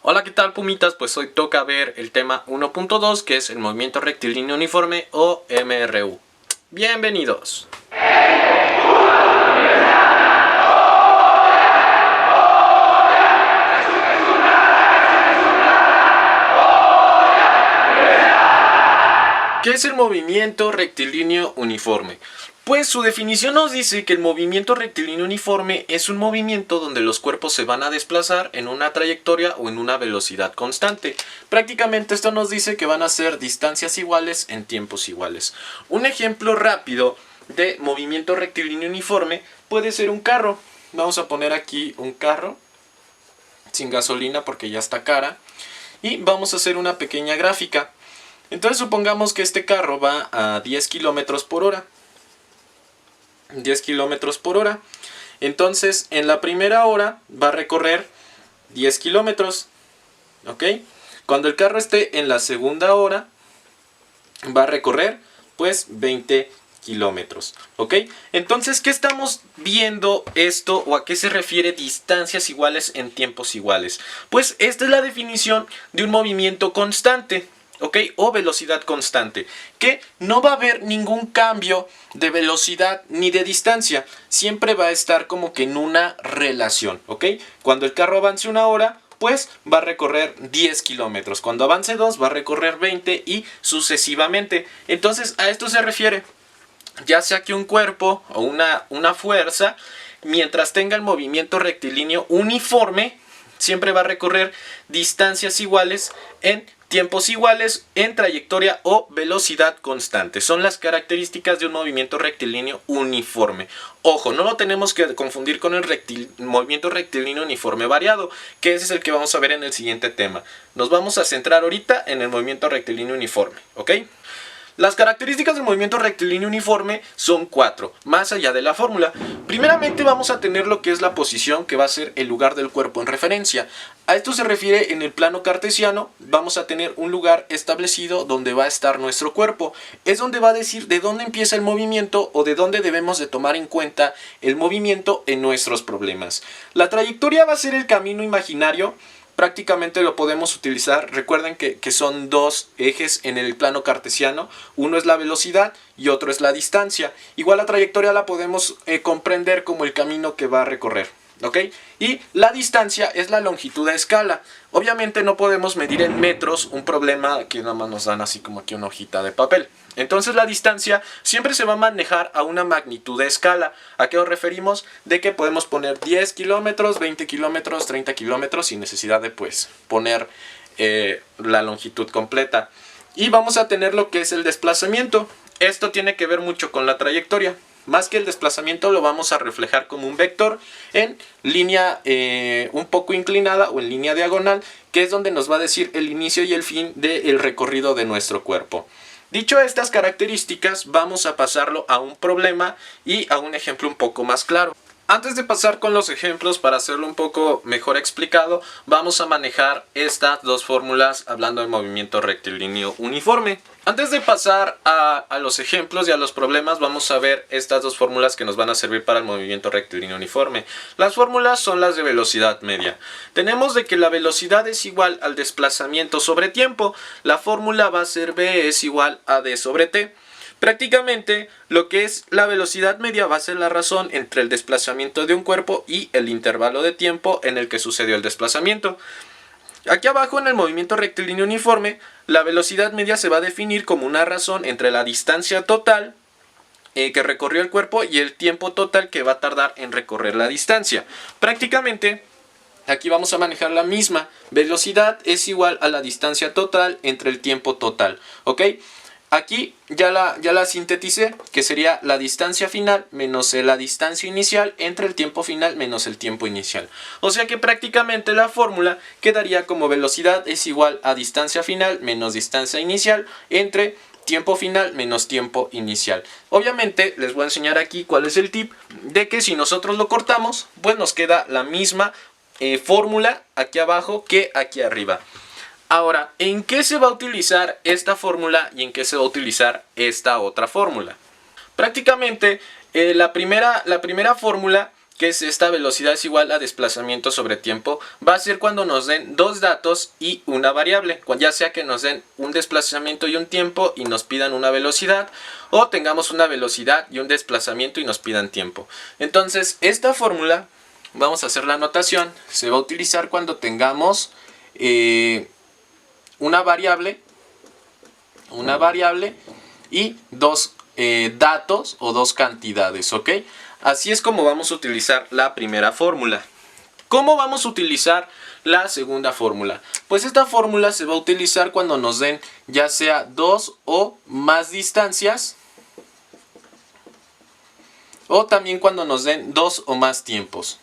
Hola, ¿qué tal, pumitas? Pues hoy toca ver el tema 1.2, que es el movimiento rectilíneo uniforme o MRU. Bienvenidos. ¿Qué es el movimiento rectilíneo uniforme? Pues su definición nos dice que el movimiento rectilíneo uniforme es un movimiento donde los cuerpos se van a desplazar en una trayectoria o en una velocidad constante. Prácticamente esto nos dice que van a ser distancias iguales en tiempos iguales. Un ejemplo rápido de movimiento rectilíneo uniforme puede ser un carro. Vamos a poner aquí un carro sin gasolina porque ya está cara. Y vamos a hacer una pequeña gráfica. Entonces supongamos que este carro va a 10 kilómetros por hora. 10 kilómetros por hora. Entonces en la primera hora va a recorrer 10 kilómetros. ¿Ok? Cuando el carro esté en la segunda hora va a recorrer pues 20 kilómetros. ¿Ok? Entonces, ¿qué estamos viendo esto o a qué se refiere distancias iguales en tiempos iguales? Pues esta es la definición de un movimiento constante. ¿Ok? O velocidad constante, que no va a haber ningún cambio de velocidad ni de distancia, siempre va a estar como que en una relación. ¿Ok? Cuando el carro avance una hora, pues va a recorrer 10 kilómetros, cuando avance 2 va a recorrer 20 y sucesivamente. Entonces a esto se refiere, ya sea que un cuerpo o una fuerza, mientras tenga el movimiento rectilíneo uniforme, siempre va a recorrer distancias iguales en tiempos iguales en trayectoria o velocidad constante. Son las características de un movimiento rectilíneo uniforme. Ojo, no lo tenemos que confundir con el movimiento rectilíneo uniforme variado, que ese es el que vamos a ver en el siguiente tema. Nos vamos a centrar ahorita en el movimiento rectilíneo uniforme, ¿ok? Las características del movimiento rectilíneo uniforme son 4, más allá de la fórmula. Primeramente vamos a tener lo que es la posición, que va a ser el lugar del cuerpo en referencia. A esto se refiere en el plano cartesiano, vamos a tener un lugar establecido donde va a estar nuestro cuerpo. Es donde va a decir de dónde empieza el movimiento o de dónde debemos de tomar en cuenta el movimiento en nuestros problemas. La trayectoria va a ser el camino imaginario. Prácticamente lo podemos utilizar. Recuerden que son dos ejes en el plano cartesiano. Uno es la velocidad y otro es la distancia. Igual la trayectoria la podemos comprender como el camino que va a recorrer. ¿Ok? Y la distancia es la longitud a escala. Obviamente no podemos medir en metros un problema que nada más nos dan así como aquí una hojita de papel. Entonces la distancia siempre se va a manejar a una magnitud de escala. ¿A qué nos referimos? De que podemos poner 10 kilómetros, 20 kilómetros, 30 kilómetros sin necesidad de pues poner la longitud completa. Y vamos a tener lo que es el desplazamiento. Esto tiene que ver mucho con la trayectoria. Más que el desplazamiento lo vamos a reflejar como un vector en línea un poco inclinada o en línea diagonal, que es donde nos va a decir el inicio y el fin del recorrido de nuestro cuerpo. Dicho estas características, vamos a pasarlo a un problema y a un ejemplo un poco más claro. Antes de pasar con los ejemplos, para hacerlo un poco mejor explicado, vamos a manejar estas dos fórmulas hablando de movimiento rectilíneo uniforme. Antes de pasar a los ejemplos y a los problemas, vamos a ver estas dos fórmulas que nos van a servir para el movimiento rectilíneo uniforme. Las fórmulas son las de velocidad media. Tenemos de que la velocidad es igual al desplazamiento sobre tiempo. La fórmula va a ser v es igual a d sobre t. Prácticamente lo que es la velocidad media va a ser la razón entre el desplazamiento de un cuerpo y el intervalo de tiempo en el que sucedió el desplazamiento. Aquí abajo en el movimiento rectilíneo uniforme, la velocidad media se va a definir como una razón entre la distancia total que recorrió el cuerpo y el tiempo total que va a tardar en recorrer la distancia. Prácticamente aquí vamos a manejar la misma. Velocidad es igual a la distancia total entre el tiempo total. ¿Ok? Aquí ya la sinteticé, que sería la distancia final menos la distancia inicial entre el tiempo final menos el tiempo inicial. O sea que prácticamente la fórmula quedaría como velocidad es igual a distancia final menos distancia inicial entre tiempo final menos tiempo inicial. Obviamente les voy a enseñar aquí cuál es el tip de que si nosotros lo cortamos, pues nos queda la misma fórmula aquí abajo que aquí arriba. Ahora, ¿en qué se va a utilizar esta fórmula y en qué se va a utilizar esta otra fórmula? Prácticamente la primera fórmula que es esta velocidad es igual a desplazamiento sobre tiempo, va a ser cuando nos den dos datos y una variable, ya sea que nos den un desplazamiento y un tiempo y nos pidan una velocidad, o tengamos una velocidad y un desplazamiento y nos pidan tiempo. Entonces esta fórmula, vamos a hacer la anotación, se va a utilizar cuando tengamos una variable y dos datos o dos cantidades, ¿ok? Así es como vamos a utilizar la primera fórmula. ¿Cómo vamos a utilizar la segunda fórmula? Pues esta fórmula se va a utilizar cuando nos den ya sea dos o más distancias, o también cuando nos den dos o más tiempos.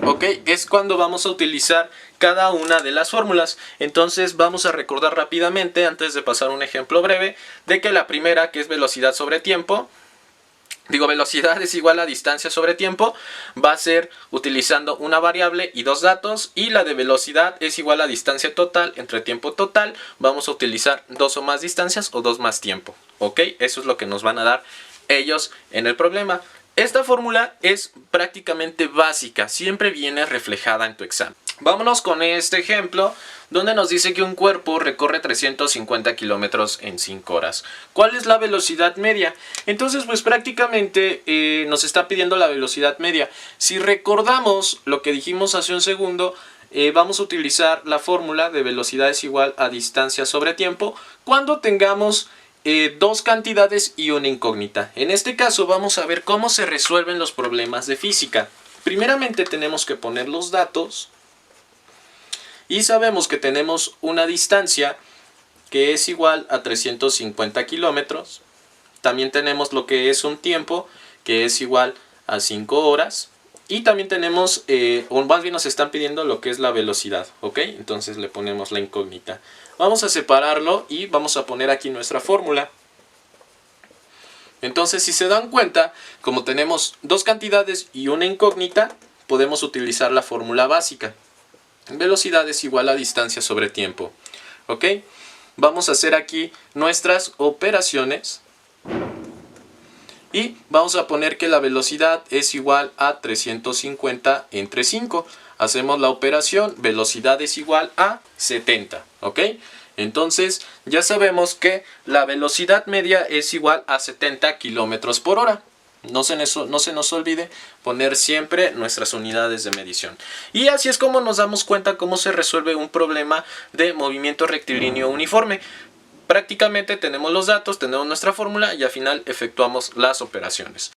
Ok, es cuando vamos a utilizar cada una de las fórmulas. Entonces vamos a recordar rápidamente, antes de pasar un ejemplo breve, de que la primera, que es velocidad sobre tiempo, velocidad es igual a distancia sobre tiempo, va a ser utilizando una variable y dos datos, y la de velocidad es igual a distancia total entre tiempo total, vamos a utilizar dos o más distancias o dos más tiempo, ok, eso es lo que nos van a dar ellos en el problema. Esta fórmula es prácticamente básica, siempre viene reflejada en tu examen. Vámonos con este ejemplo donde nos dice que un cuerpo recorre 350 kilómetros en 5 horas. ¿Cuál es la velocidad media? Entonces pues prácticamente nos está pidiendo la velocidad media. Si recordamos lo que dijimos hace un segundo, vamos a utilizar la fórmula de velocidad es igual a distancia sobre tiempo cuando tengamos dos cantidades y una incógnita. En este caso vamos a ver cómo se resuelven los problemas de física. Primeramente tenemos que poner los datos y sabemos que tenemos una distancia que es igual a 350 kilómetros. También tenemos lo que es un tiempo que es igual a 5 horas. Y también tenemos, o más bien nos están pidiendo lo que es la velocidad, ¿ok? Entonces le ponemos la incógnita. Vamos a separarlo y vamos a poner aquí nuestra fórmula. Entonces, si se dan cuenta, como tenemos dos cantidades y una incógnita, podemos utilizar la fórmula básica. Velocidad es igual a distancia sobre tiempo, ¿ok? Vamos a hacer aquí nuestras operaciones. Y vamos a poner que la velocidad es igual a 350 entre 5. Hacemos la operación, velocidad es igual a 70, ¿ok? Entonces ya sabemos que la velocidad media es igual a 70 kilómetros por hora. No se nos olvide poner siempre nuestras unidades de medición. Y así es como nos damos cuenta cómo se resuelve un problema de movimiento rectilíneo uniforme. Prácticamente tenemos los datos, tenemos nuestra fórmula y al final efectuamos las operaciones.